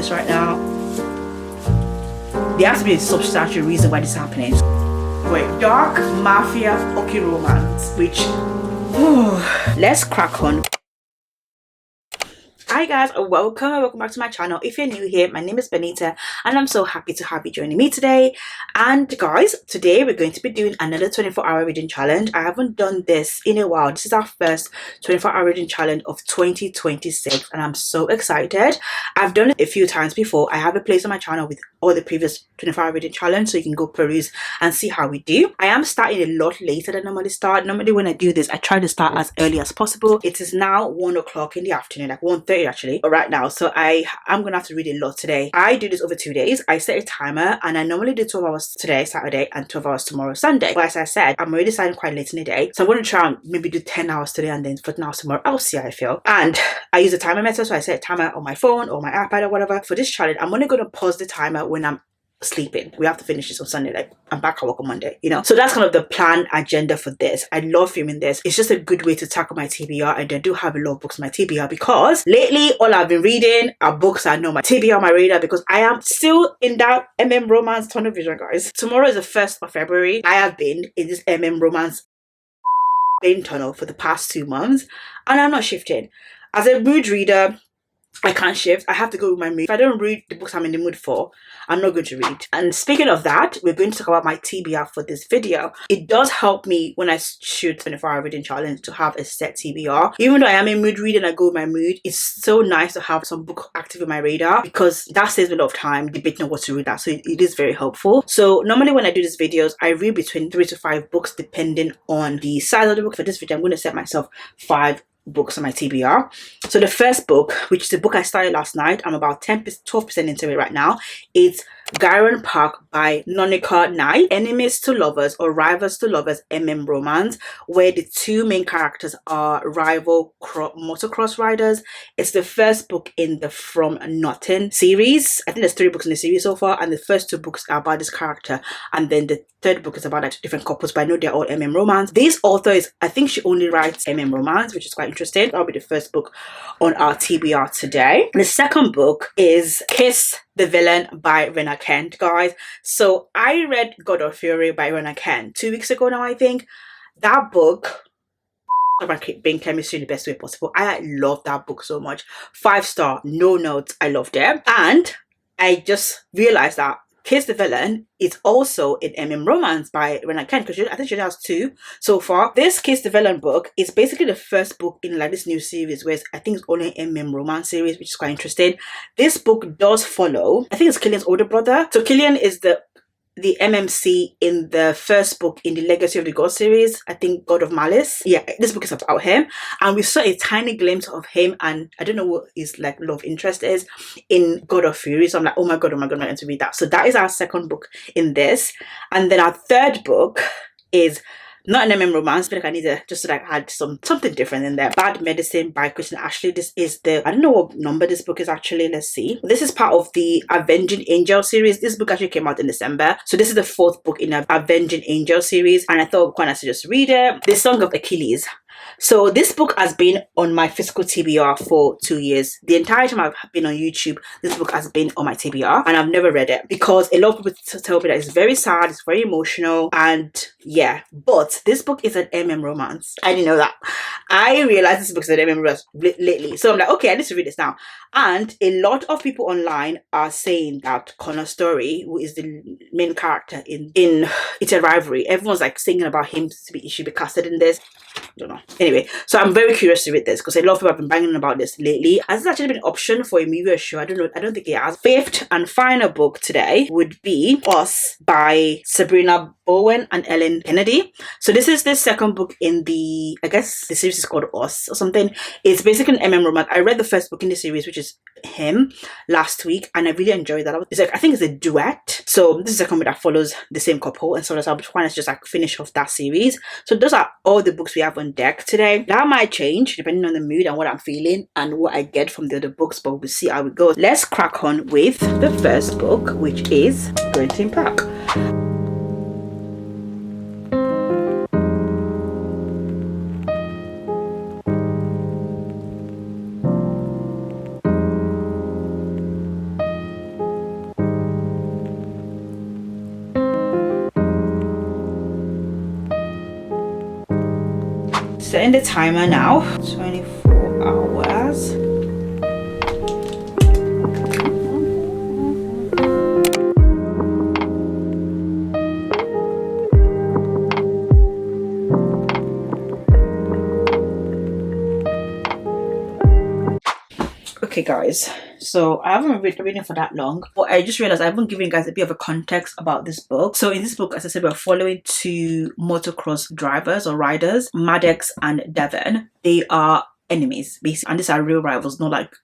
this right now. There has to be a substantial reason why this is happening. Wait, dark mafia oki romance, which let's crack on. Hi guys, welcome back to my channel. If you're new here, my name is Benita and I'm so happy to have you joining me today. And guys, today we're going to be doing another 24-hour reading challenge. I haven't done this in a while. This is our first 24-hour reading challenge of 2026 and I'm so excited. I've done it a few times before. I have a place on my channel with all the previous 24-hour reading challenge, so you can go peruse and see how we do. I am starting a lot later than I normally start. Normally when I do this, I try to start as early as possible. It is now 1 o'clock in the afternoon, like 1:30 actually right now, so I'm gonna have to read a lot today. I do this over 2 days. I set a timer and I normally do 12 hours today, Saturday, and 12 hours tomorrow, Sunday. But as I said, I'm already starting quite late in the day, so I'm going to try and maybe do 10 hours today and then 14 hours tomorrow. I'll see how I feel. And I use a timer method, so I set a timer on my phone or my iPad or whatever. For this challenge, I'm only going to pause the timer when I'm sleeping. We have to finish this on Sunday. Like, I'm back at work on Monday, you know. So that's kind of the plan agenda for this. I love filming this. It's just a good way to tackle my TBR, and I do have a lot of books on my TBR because lately all I've been reading are books I know my TBR, my radar, because I am still in that romance tunnel vision, guys. Tomorrow is the 1st of February. I have been in this romance tunnel for the past 2 months and I'm not shifting. As a mood reader, I can't shift. I have to go with my mood. If I don't read the books I'm in the mood for, I'm not going to read. And speaking of that, we're going to talk about my TBR for this video. It does help me when I shoot 24-hour reading challenge to have a set TBR. Even though I am a mood reader and I go with my mood, it's so nice to have some book active in my radar because that saves me a lot of time debating on what to read at. So it is very helpful. So normally when I do these videos, I read between 3 to 5 books depending on the size of the book. For this video, I'm going to set myself 5 books on my TBR. So the first book, which is a book I started last night, I'm about 12% into it right now. It's Gyron Park by Nonika Knight. Enemies to lovers or rivals to lovers romance, where the 2 main characters are rival motocross riders. It's the first book in the From Nothing series. I think there's 3 books in the series so far, and the first 2 books are about this character, and then the 3rd book is about like different couples, but I know they're all romance. This author is, I think she only writes romance, which is quite interesting. That'll be the first book on our TBR today. The second book is Kiss the Villain by Rena Kent, guys. So I read God of Fury by Rena Kent 2 weeks ago now, I think. That book about being chemistry in the best way possible. I love that book so much. 5-star, no notes. I loved it. And I just realized that Kiss the Villain is also an romance by Rena Kent, because I think she has 2 so far. This Kiss the Villain book is basically the first book in like this new series, where I think it's only an romance series, which is quite interesting. This book does follow, I think it's Killian's older brother. So Killian is the MMC in the first book in the Legacy of the God series, I think God of Malice. Yeah, this book is about him, and we saw a tiny glimpse of him, and I don't know what his like love interest is in God of Fury. So I'm like, oh my god, I'm going to read that. So that is our second book in this. And then our third book is not an romance, but like I need to just like add something different in there. Bad Medicine by Kristen Ashley. This is the, I don't know what number this book is actually. Let's see. This is part of the Avenging Angel series. This book actually came out in December, so this is the 4th book in the Avenging Angel series, and I thought quite nice to just read it. The Song of Achilles. So this book has been on my physical TBR for 2 years. The entire time I've been on YouTube, this book has been on my TBR, and I've never read it because a lot of people tell me that it's very sad, it's very emotional, and yeah. But this book is an romance. I didn't know that. I realized this book is an romance lately, so I'm like, okay, I need to read this now. And a lot of people online are saying that Connor Story, who is the main character in It's a Rivalry, everyone's like singing about him he should be casted in this. I don't know. Anyway, so I'm very curious to read this because a lot of people have been banging about this lately. Has this actually been an option for a movie or show? I don't know. I don't think it has. 5th and final book today would be Us by Sabrina Bowen and Ellen Kennedy. So this is the second book in the, I guess the series is called Us or something. It's basically an romance. I read the first book in the series, which is him, last week, and I really enjoyed that. It's like, I think it's a duet. So this is a comedy that follows the same couple, and so that's how I'm trying to just like finish off that series. So those are all the books we have on deck today. That might change depending on the mood and what I'm feeling and what I get from the other books, but we'll see how it goes. Let's crack on with the first book, which is Gyron Park. Setting the timer now. 24 hours. Okay guys, so I haven't been reading for that long, but I just realized I haven't given you guys a bit of a context about this book. So in this book, as I said, we're following two motocross drivers or riders, Maddox and Devon. They are enemies basically, and these are real rivals, not like,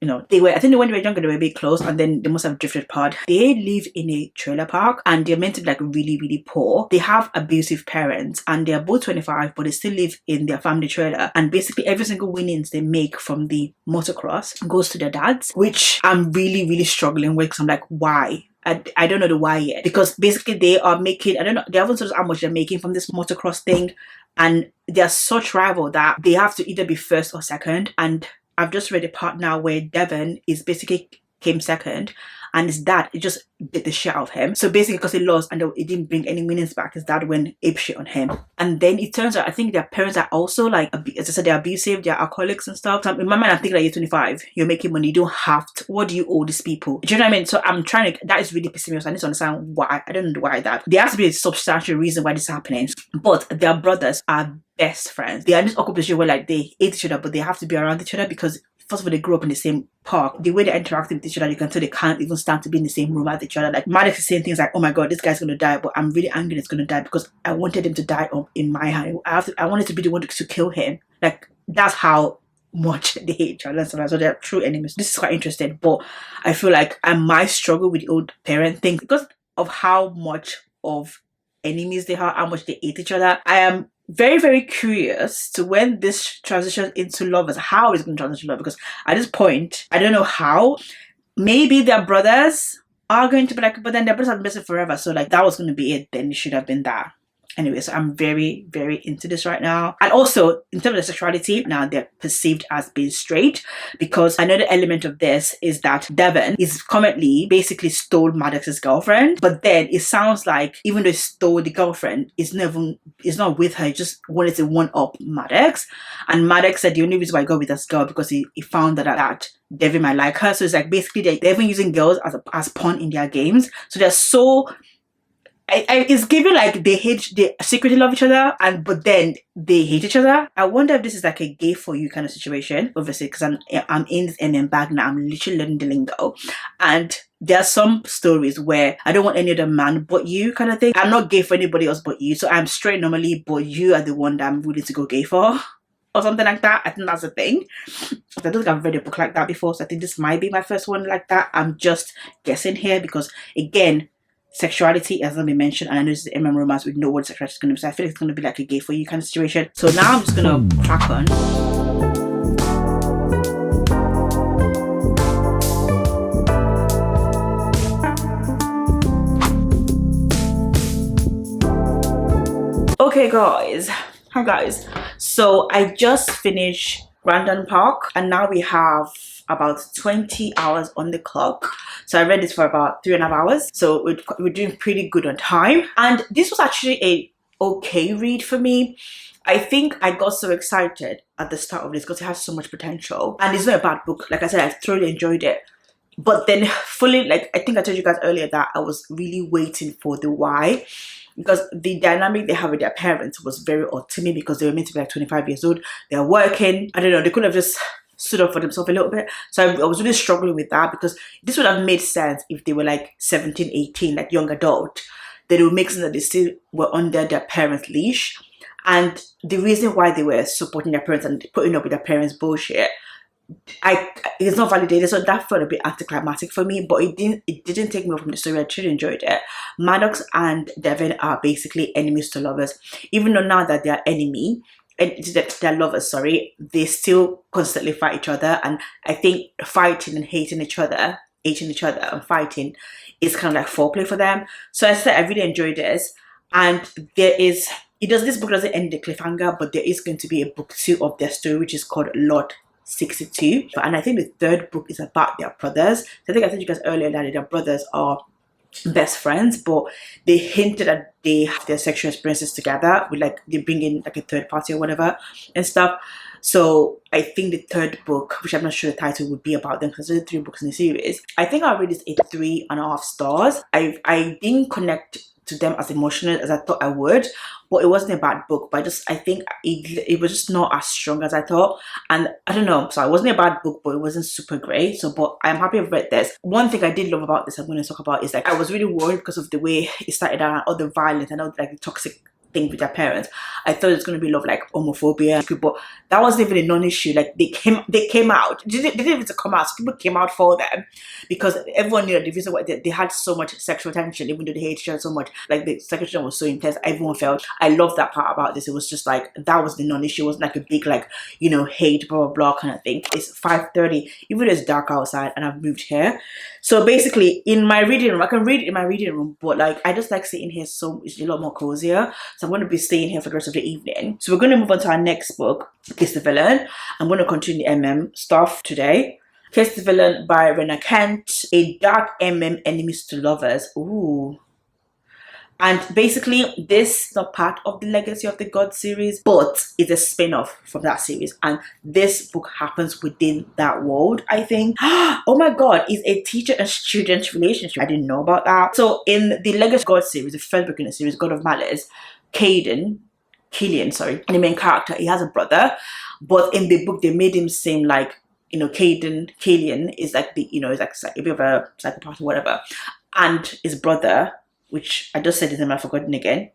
you know, they were, I think when they were younger they were a bit close, and then they must have drifted apart. They live in a trailer park and they're meant to be like really, really poor. They have abusive parents and they're both 25, but they still live in their family trailer, and basically every single winnings they make from the motocross goes to their dads, which I'm really, really struggling with, because I'm like, why? I don't know the why yet, because basically they are making, I don't know, they haven't told us how much they're making from this motocross thing, and they're such rival that they have to either be first or second. And I've just read a part now where Devon is basically came second, and his dad, it just bit the shit out of him. So basically, because he lost and it didn't bring any winnings back, his dad went ape shit on him. And then it turns out, I think their parents are also like, as I said, they're abusive, they're alcoholics and stuff. So in my mind, I'm thinking like, you're 25, you're making money, you don't have to. What do you owe these people? Do you know what I mean? So I'm trying to, that is really pissing me off. I need to understand why. I don't know why that. There has to be a substantial reason why this is happening. But their brothers are best friends. They are in this awkward position where like they hate each other, but they have to be around each other because first of all, they grew up in the same park. The way they interact with each other, you can tell they can't even stand to be in the same room as each other. Like Maddox is saying things like, oh my god, this guy's gonna die, but I'm really angry it's gonna die because I wanted him to die in my hand. I wanted to be the one to kill him. Like, that's how much they hate each other. So they're true enemies. This is quite interesting, but I feel like I might struggle with the old parent thing because of how much of enemies they are, how much they hate each other. I am very, very curious to when this transitions into lovers, how it's going to transition to love, because at this point, I don't know how. Maybe their brothers are going to be like, but then their brothers have been missing forever, so like that was going to be it, then it should have been that. Anyway, so I'm very, very into this right now. And also, in terms of sexuality, now they're perceived as being straight, because another element of this is that Devon is currently basically stole Maddox's girlfriend, but then it sounds like even though he stole the girlfriend, it's not with her, he just wanted to one-up Maddox. And Maddox said the only reason why I got with this girl because he found that Devon might like her. So it's like basically they're even using girls as pawn in their games. So they're so... it's given like they secretly love each other, but then they hate each other. I wonder if this is like a gay for you kind of situation, obviously, because I'm in this MM bag now. I'm literally learning the lingo, and there are some stories where I don't want any other man but you kind of thing. I'm not gay for anybody else but you, so I'm straight normally, but you are the one that I'm willing to go gay for, or something like that. I think that's a thing. I don't think I've read a book like that before, so I think this might be my first one like that. I'm just guessing here because, again, sexuality has not been mentioned, and I know this is MM romance. We know what sexuality is going to be, so I feel like it's going to be like a gay for you kind of situation. So now I'm just going to crack on. Okay guys, hi guys. So I just finished Grandin Park, and now we have about 20 hours on the clock. So I read this for about 3.5 hours. So we're doing pretty good on time. And this was actually a okay read for me. I think I got so excited at the start of this because it has so much potential. And it's not a bad book. Like I said, I thoroughly enjoyed it. But then fully, like I think I told you guys earlier that I was really waiting for the why. Because the dynamic they have with their parents was very odd to me, because they were meant to be like 25 years old. They're working. I don't know, they could have just stood up for themselves a little bit. So I was really struggling with that, because this would have made sense if they were like 17, 18, like young adult. Then it would make sense that they still were under their parents' leash. And the reason why they were supporting their parents and putting up with their parents' bullshit, it's not validated, so that felt a bit anticlimactic for me. But it didn't take me away from the story. I truly enjoyed it. Maddox and Devon are basically enemies to lovers, even though now that they're they're lovers, sorry, they still constantly fight each other. And I think fighting and hating each other and fighting is kind of like foreplay for them. So I said I really enjoyed this, and this book doesn't end the cliffhanger, but there is going to be a book 2 of their story, which is called Lot 62, and I think the third book is about their brothers. So I think I told you guys earlier that their brothers are best friends, but they hinted that they have their sexual experiences together with like they bring in like a third party or whatever and stuff. So I think the third book, which I'm not sure the title would be about them because there's 3 books in the series, I think I'll rate this a 3.5 stars. I didn't connect to them as emotional as I thought I would, but it wasn't a bad book, but I think it was just not as strong as I thought. And I don't know, so it wasn't a bad book, but it wasn't super great. So but I'm happy I've read this. One thing I did love about this I'm going to talk about is like I was really worried because of the way it started out, all the violence and all like the toxic thing with their parents. I thought it was going to be a lot of like homophobia, but that wasn't even a non-issue. Like they came out. They didn't even come out. So people came out for them because everyone knew that the reason why they had so much sexual tension, even though they hated each other so much, like the sexual tension was so intense. Everyone felt. I love that part about this. It was just like that was the non-issue. It wasn't like a big like hate blah blah blah kind of thing. It's 5:30, even though it's dark outside, and I've moved here. So basically, in my reading room, I can read it in my reading room, but like I just like sitting here, so it's a lot more cozier. So I'm going to be staying here for the rest of the evening. So we're going to move on to our next book, Kiss the Villain. I'm going to continue the stuff today. Kiss the Villain by Rena Kent, a dark enemies to lovers. Ooh. And basically, this is not part of the Legacy of the God series, but it's a spin-off from that series. And this book happens within that world, I think. Oh my god, it's a teacher and student relationship. I didn't know about that. So in the Legacy of God series, the first book in the series, God of Malice, Killian, the main character, he has a brother, but in the book they made him seem like Killian is like the is like a bit of a psychopath or whatever, and his brother, which I just said his name, I've forgotten again.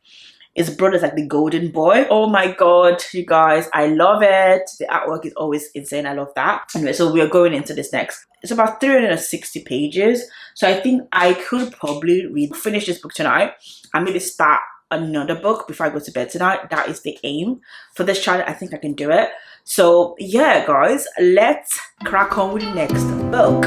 His brother's like the golden boy. Oh my god, you guys, I love it. The artwork is always insane. I love that. Anyway, so we are going into this next. It's about 360 pages, so I think I could probably finish this book tonight and maybe start another book before I go to bed tonight. That is the aim for this channel. I think I can do it. So yeah, guys, let's crack on with the next book.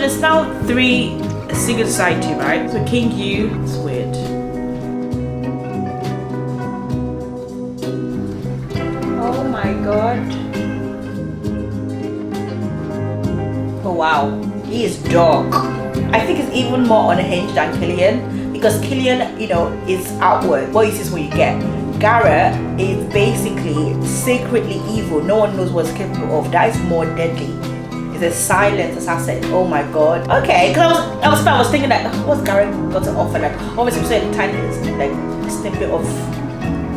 There's now 3 secret society, right? So King Yu, it's weird. Oh my god. Oh wow, he is dark. I think it's even more unhinged than Killian, because Killian, is outward. What is this what you get? Garrett is basically secretly evil. No one knows what's capable of. That is more deadly. It's a silent assassin. Oh my god. Okay, because I was thinking that what's Garrett got to offer? Like obviously we saw the tiny like snippet of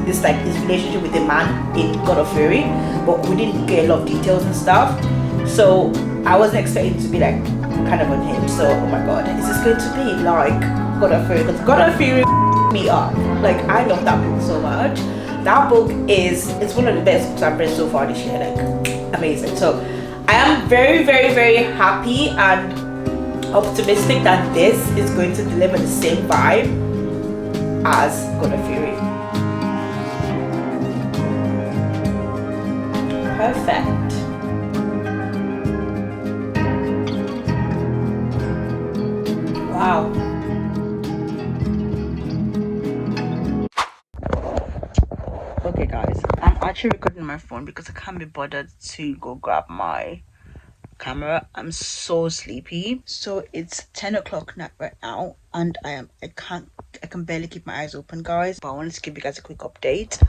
this like his relationship with the man in God of Fury, but we didn't get a lot of details and stuff. So I wasn't expecting it to be like kind of unhinged. So oh my god, is this going to be like God of Fury? Because God of Fury me up. Like I love that book so much. That book it's one of the best books I've read so far this year. Like amazing. So I am very, very, very happy and optimistic that this is going to deliver the same vibe as God of Fury. Perfect. Wow. Okay guys, I'm actually recording my phone because I can't be bothered to go grab my camera. I'm so sleepy. So it's 10 o'clock right now and I can barely keep my eyes open, guys, but I wanted to give you guys a quick update.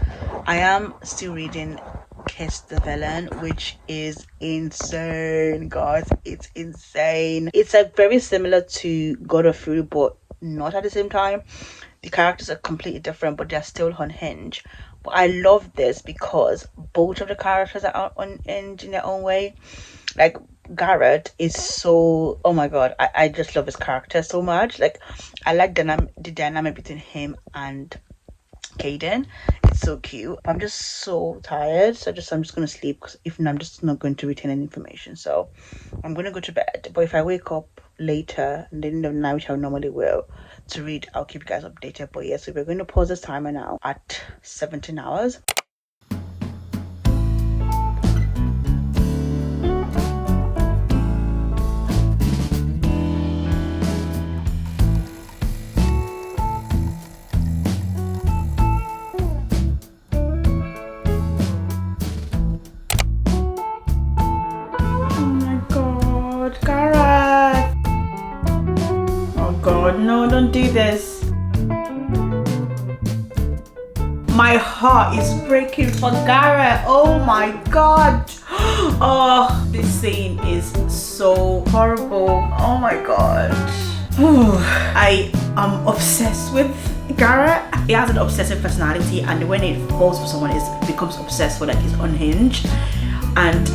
I am still reading Kiss the Villain, which is insane, guys. It's insane. It's like very similar to God of Fury, but not at the same time. The characters are completely different, but they're still unhinged. But I love this because both of the characters are unhinged in their own way. Like Garrett is so, oh my god, I just love his character so much. Like I like the dynamic between him and Caden. It's so cute. I'm just so tired, so I'm just gonna sleep, because if not, I'm just not going to retain any information. So I'm gonna go to bed. But if I wake up later and then the night, which I normally will, to read, I'll keep you guys updated. But yeah, so we're going to pause this timer now at 17 hours. No, don't do this. My heart is breaking for Garrett. Oh my god. Oh, this scene is so horrible. Oh my god. I am obsessed with Garrett. He has an obsessive personality, and when it falls for someone, it becomes obsessed, like he's unhinged. And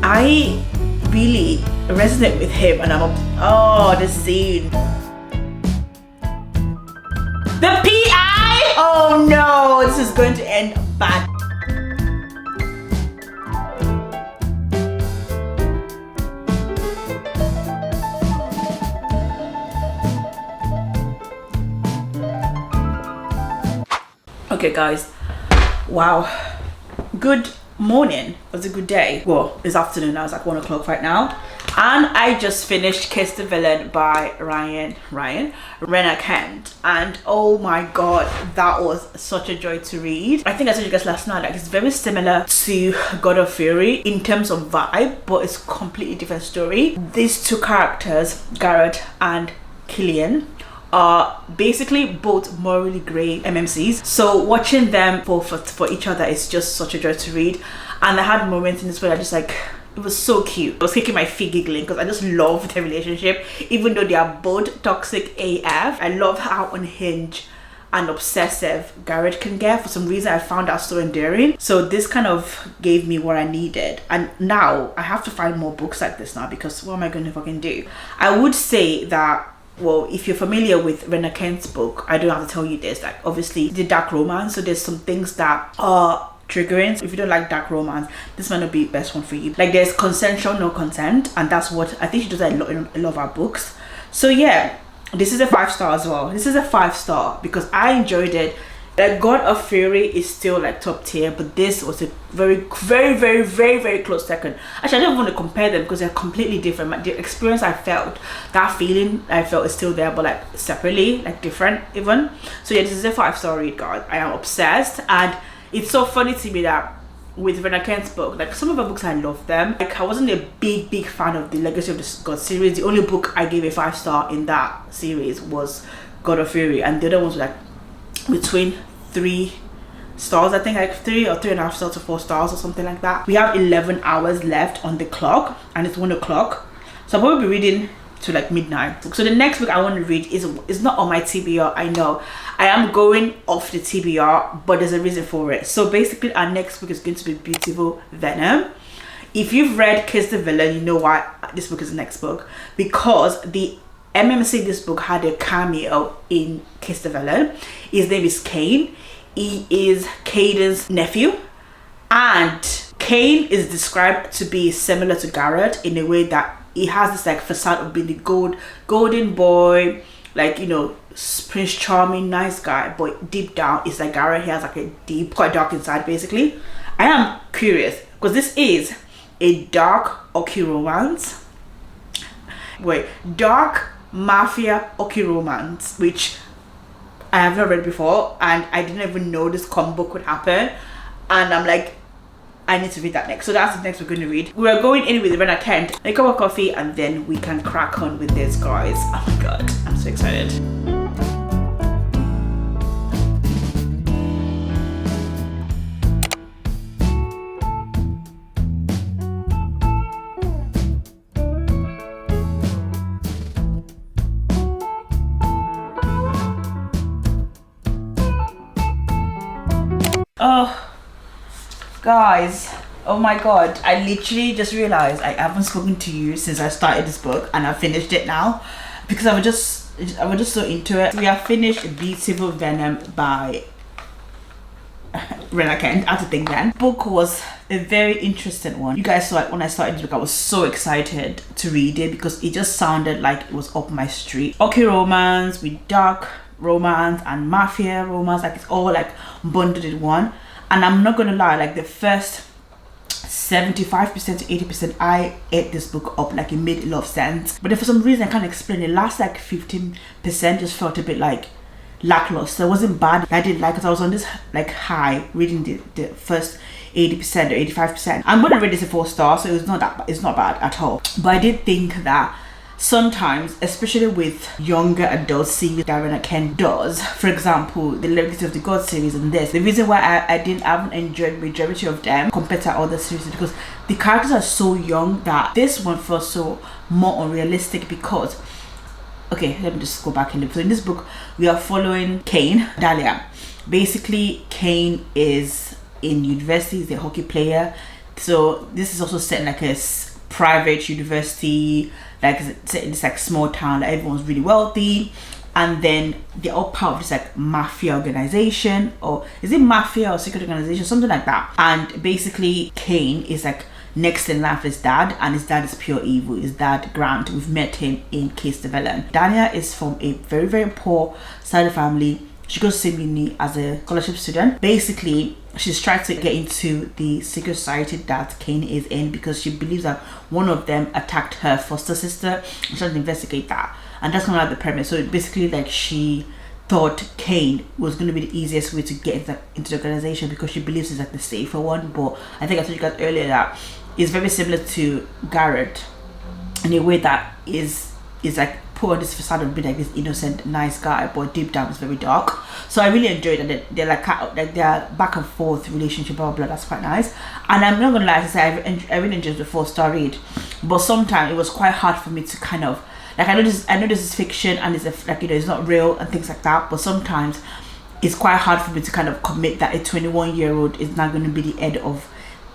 I really resonate with him, and this scene. The PI! Oh no, this is going to end bad. Okay guys, wow, good morning. It was a good day. Well, it's afternoon now, it's like 1 o'clock right now. And I just finished Kiss the Villain by Rena Kent, and oh my god, that was such a joy to read. I think I told you guys last night, like it's very similar to God of Fury in terms of vibe, but it's a completely different story. These two characters, Garrett and Killian, are basically both morally grey MMCs, so watching them for each other is just such a joy to read. And I had moments in this where I just like, it was so cute. I was kicking my feet giggling because I just love their relationship, even though they are both toxic AF. I love how unhinged and obsessive Garrett can get. For some reason, I found that so endearing. So this kind of gave me what I needed. And now I have to find more books like this now, because what am I going to fucking do? I would say that, well, if you're familiar with Rena Kent's book, I don't have to tell you this, like obviously the dark romance, so there's some things that are triggering. So if you don't like dark romance, this might not be the best one for you. Like there's consensual no consent, and that's what I think she does a lot in a lot of our books. So yeah, this is a 5-star as well. This is a 5-star because I enjoyed it. Like God of Fury is still like top tier, but this was a very close second. Actually, I don't want to compare them because they're completely different. The experience I felt, that feeling I felt is still there, but like separately, like different even. So yeah, this is a 5-star read, guys. I am obsessed, and it's so funny to me that with Rena Kent's book, like some of her books I love them. Like I wasn't a big fan of the Legacy of the God series. The only book I gave a 5-star in that series was God of Fury, and the other ones were like between 3 stars, I think, like 3 or 3.5 stars to 4 stars or something like that. We have 11 hours left on the clock, and it's 1 o'clock, so I'll probably be reading to like midnight. So the next book I want to read is not on my TBR. I know I am going off the TBR, but there's a reason for it. So basically our next book is going to be Beautiful Venom. If you've read Kiss the Villain, you know why this book is the next book, because the MMC this book had a cameo in Kiss the Villain. His name is Kane. He is Caden's nephew, and Kane is described to be similar to Garrett in a way that he has this like facade of being the golden boy, like, you know, Prince Charming, nice guy, but deep down it's like Garrett. He has like a deep, quite dark inside. Basically, I am curious because this is a dark occult romance. Dark mafia occult romance, which I have not read before, and I didn't even know this combo could happen, and I'm like, I need to read that next. So that's the next we're going to read. We're going in with Rena Kent, make a cup of coffee, and then we can crack on with this, guys. Oh my god, I'm so excited. Oh guys, oh my god, I literally just realized I haven't spoken to you since I started this book, and I finished it now because I was just so into it. We have finished Beautiful Venom by Rena Kent. I had to think then. Book was a very interesting one. You guys saw it when I started this book. I was so excited to read it because it just sounded like it was up my street. Okay, romance with dark romance and mafia romance, like it's all like bundled in one. And I'm not gonna lie, like the first 75% to 80% I ate this book up, like it made a lot of sense. But then for some reason I can't explain, the last like 15% just felt a bit like lackluster. It wasn't bad, I didn't like it. I was on this like high reading the first 80% or 85%. I'm gonna rate this a 4 star, so it's not bad at all. But I did think that sometimes, especially with younger adult series that Rena Kent does, for example the Legacy of the Gods series and this, the reason why I haven't enjoyed majority of them compared to other series is because the characters are so young that this one felt so more unrealistic. Because okay, let me just go back in the, so in this book we are following Kane, Dahlia. Basically Kane is in university, he's a hockey player, so this is also set in like a private university, like it's like small town, like everyone's really wealthy, and then they're all part of this like mafia organization, or is it mafia or secret organization, something like that. And basically Kane is like next in line for his dad, and his dad is pure evil. His dad Grant, we've met him in Case the Villain. Dania is from a very poor side of the family. She goes to uni as a scholarship student. Basically, she's trying to get into the secret society that Kane is in because she believes that one of them attacked her foster sister. She's trying to investigate that, and that's kind of like the premise. So basically, like she thought Kane was going to be the easiest way to get into the organization because she believes it's like the safer one. But I think I told you guys earlier that it's very similar to Garrett in a way that is like put on this facade of being like this innocent nice guy, but deep down it's very dark. So I really enjoyed that they're like their back and forth relationship, blah blah blah. That's quite nice. And I'm not gonna lie to say I really enjoyed the 4-star read, but sometimes it was quite hard for me to kind of like, I know this is fiction and it's like, you know, it's not real and things like that, but sometimes it's quite hard for me to kind of commit that a 21-year-old is not going to be the head of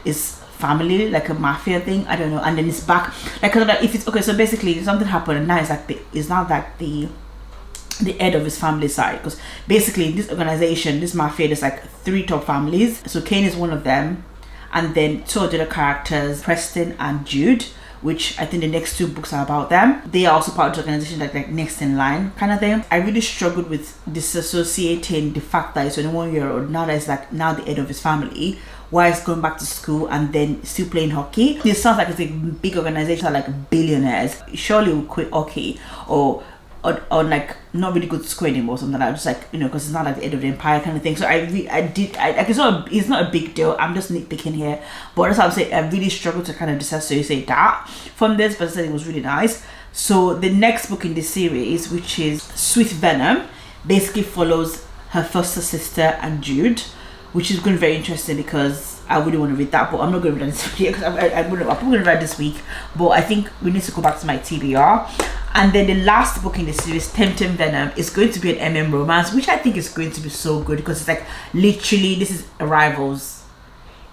his family, like a mafia thing. I don't know. And then it's back like if it's okay, so basically something happened and now it's like it's not like the head of his family side, because basically in this organization, this mafia, there's like 3 top families. So Kane is one of them, and then 2 other characters, Preston and Jude, which I think the next 2 books are about them. They are also part of the organization, like next in line kind of thing. I really struggled with disassociating the fact that it's a 1-year-old now that it's like now the head of his family, while he's going back to school and then still playing hockey. It sounds like it's a big organization like billionaires. Surely will quit hockey or like not really good to school anymore, something like that, just like, you know, because it's not like the head of the empire kind of thing. So it's not a big deal. I'm just nitpicking here, but that's what I'm saying. I really struggled to kind of disassociate that from this, but I said it was really nice. So the next book in the series, which is Sweet Venom, basically follows her foster sister and Jude, which is going to be very interesting because I really want to read that, but I'm not going to read that this week because I'm probably going to read this week, but I think we need to go back to my TBR. And then the last book in the series, Tempting Venom, is going to be an romance, which I think is going to be so good because it's like literally this is rivals,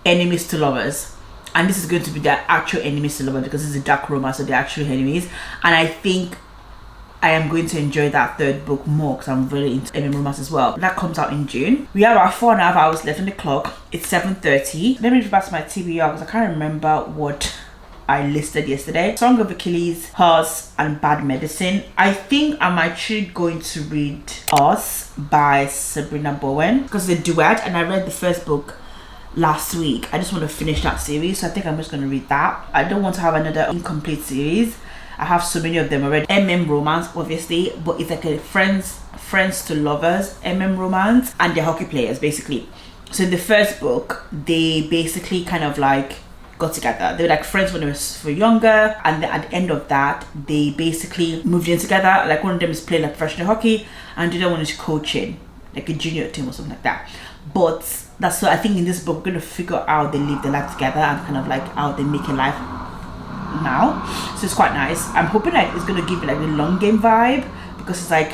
enemies to lovers, and this is going to be their actual enemies to lovers because it's a dark romance, so they're actual enemies. And I think I am going to enjoy that 3rd book more because I'm really into romance as well. That comes out in June. We have about 4.5 hours left on the clock. It's 7:30. Let me read back to my TBR because I can't remember what I listed yesterday. Song of Achilles, Horse, and Bad Medicine. I think I'm actually going to read Us by Sabrina Bowen because it's a duet, and I read the 1st book last week. I just want to finish that series, so I think I'm just going to read that. I don't want to have another incomplete series. I have so many of them already. romance, obviously, but it's like a friends to lovers romance, and they're hockey players basically. So in the 1st book, they basically kind of like got together. They were like friends when they were younger, and then at the end of that, they basically moved in together. Like one of them is playing like professional hockey, and the other one is coaching like a junior team or something like that. But that's what I think in this book we're gonna figure out how they live their life together and kind of like how they make a life now. So it's quite nice. I'm hoping like it's gonna give me like the long game vibe because it's like,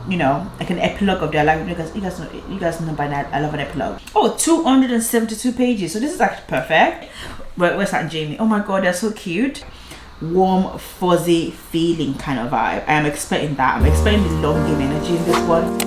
you know, like an epilogue of their life. You guys know by now I love an epilogue. Oh, 272 pages. So this is actually perfect. Where's that Jamie? Oh my god, they're so cute. Warm, fuzzy feeling kind of vibe. I am expecting that. I'm expecting the long game energy in this one.